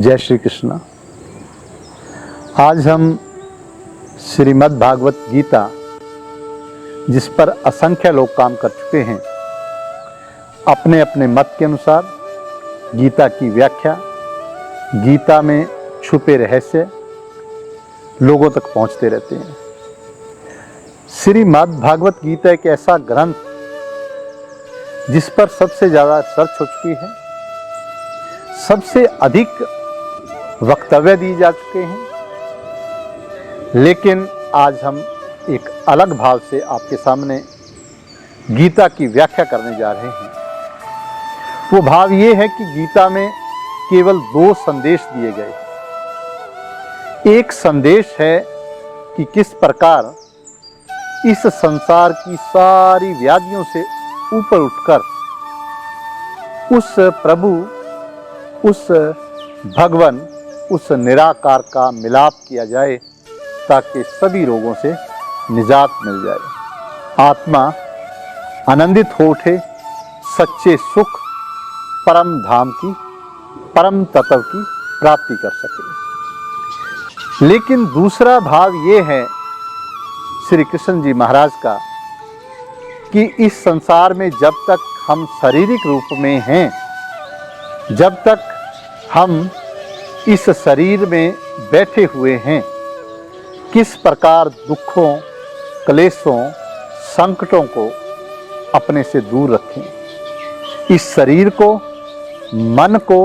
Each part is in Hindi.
जय श्री कृष्ण। आज हम श्रीमद् भागवत गीता, जिस पर असंख्य लोग काम कर चुके हैं, अपने अपने मत के अनुसार गीता की व्याख्या, गीता में छुपे रहस्य लोगों तक पहुंचते रहते हैं। श्रीमद् भागवत गीता एक ऐसा ग्रंथ जिस पर सबसे ज़्यादा रिसर्च हो चुकी है, सबसे अधिक वक्तव्य दिए जा चुके हैं, लेकिन आज हम एक अलग भाव से आपके सामने गीता की व्याख्या करने जा रहे हैं। वो भाव ये है कि गीता में केवल दो संदेश दिए गए। एक संदेश है कि किस प्रकार इस संसार की सारी व्याधियों से ऊपर उठकर उस प्रभु, उस भगवान, उस निराकार का मिलाप किया जाए ताकि सभी रोगों से निजात मिल जाए, आत्मा आनंदित हो उठे, सच्चे सुख, परम धाम की, परम तत्व की प्राप्ति कर सके। लेकिन दूसरा भाव ये है श्री कृष्ण जी महाराज का कि इस संसार में जब तक हम शारीरिक रूप में हैं, जब तक हम इस शरीर में बैठे हुए हैं, किस प्रकार दुखों, क्लेशों, संकटों को अपने से दूर रखें, इस शरीर को, मन को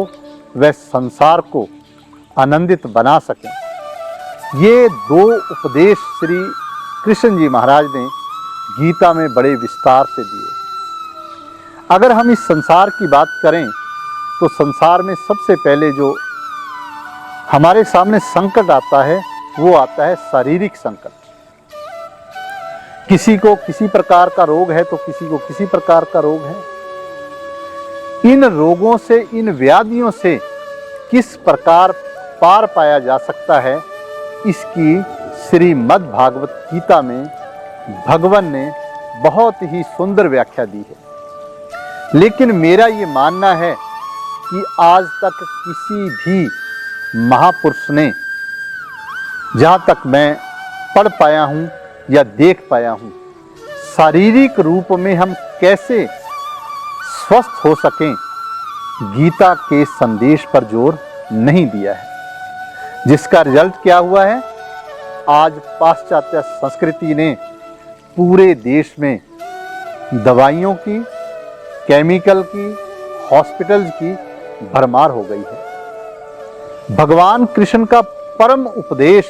व संसार को आनंदित बना सकें। ये दो उपदेश श्री कृष्ण जी महाराज ने गीता में बड़े विस्तार से दिए। अगर हम इस संसार की बात करें तो संसार में सबसे पहले जो हमारे सामने संकट आता है वो आता है शारीरिक संकट। किसी को किसी प्रकार का रोग है तो किसी को किसी प्रकार का रोग है। इन रोगों से, इन व्याधियों से किस प्रकार पार पाया जा सकता है, इसकी श्रीमद् भागवत गीता में भगवान ने बहुत ही सुंदर व्याख्या दी है। लेकिन मेरा ये मानना है कि आज तक किसी भी महापुरुष ने, जहाँ तक मैं पढ़ पाया हूँ या देख पाया हूँ, शारीरिक रूप में हम कैसे स्वस्थ हो सकें, गीता के संदेश पर जोर नहीं दिया है। जिसका रिजल्ट क्या हुआ है, आज पाश्चात्य संस्कृति ने पूरे देश में दवाइयों की, केमिकल की, हॉस्पिटल्स की भरमार हो गई है। भगवान कृष्ण का परम उपदेश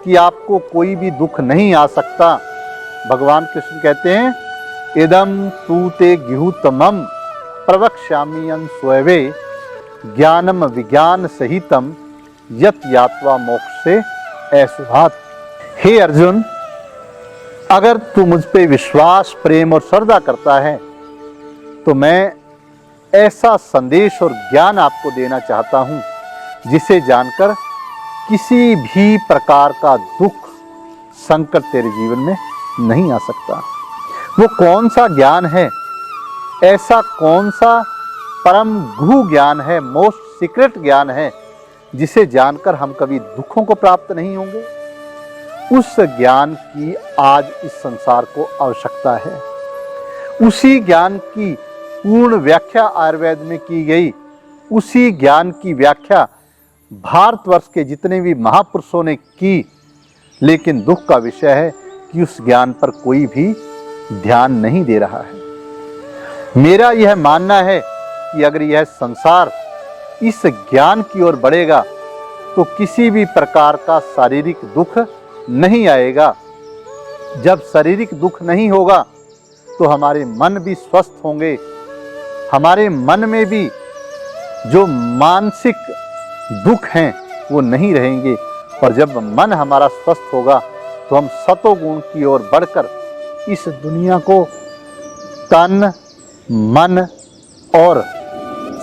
कि आपको कोई भी दुख नहीं आ सकता, भगवान कृष्ण कहते हैं, इदम तू ते गुह्यतमं प्रवक्ष्यामि स्वयवे ज्ञानम विज्ञान सहितम यत् यात्वा मोक्षे ऐसुहात। हे अर्जुन, अगर तू मुझ पे विश्वास, प्रेम और श्रद्धा करता है तो मैं ऐसा संदेश और ज्ञान आपको देना चाहता हूं जिसे जानकर किसी भी प्रकार का दुख, संकट तेरे जीवन में नहीं आ सकता। वो कौन सा ज्ञान है, ऐसा कौन सा परम गुह्य ज्ञान है, मोस्ट सीक्रेट ज्ञान है, जिसे जानकर हम कभी दुखों को प्राप्त नहीं होंगे। उस ज्ञान की आज इस संसार को आवश्यकता है। उसी ज्ञान की पूर्ण व्याख्या आयुर्वेद में की गई, उसी ज्ञान की व्याख्या भारतवर्ष के जितने भी महापुरुषों ने की। लेकिन दुख का विषय है कि उस ज्ञान पर कोई भी ध्यान नहीं दे रहा है। मेरा यह मानना है कि अगर यह संसार इस ज्ञान की ओर बढ़ेगा तो किसी भी प्रकार का शारीरिक दुख नहीं आएगा। जब शारीरिक दुख नहीं होगा तो हमारे मन भी स्वस्थ होंगे, हमारे मन में भी जो मानसिक दुख हैं वो नहीं रहेंगे। और जब मन हमारा स्वस्थ होगा तो हम सतोगुण की ओर बढ़कर इस दुनिया को तन, मन और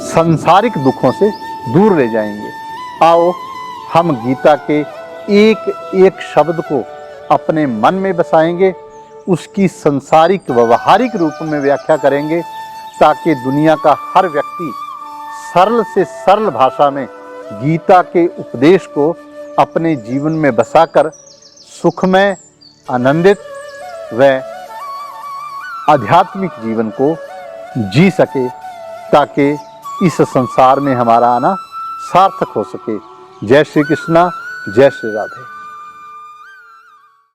सांसारिक दुखों से दूर ले जाएंगे। आओ हम गीता के एक एक शब्द को अपने मन में बसाएंगे, उसकी संसारिक व्यवहारिक रूप में व्याख्या करेंगे, ताकि दुनिया का हर व्यक्ति सरल से सरल भाषा में गीता के उपदेश को अपने जीवन में बसाकर सुखमय, आनंदित व आध्यात्मिक जीवन को जी सके, ताकि इस संसार में हमारा आना सार्थक हो सके। जय श्री कृष्णा, जय श्री राधे।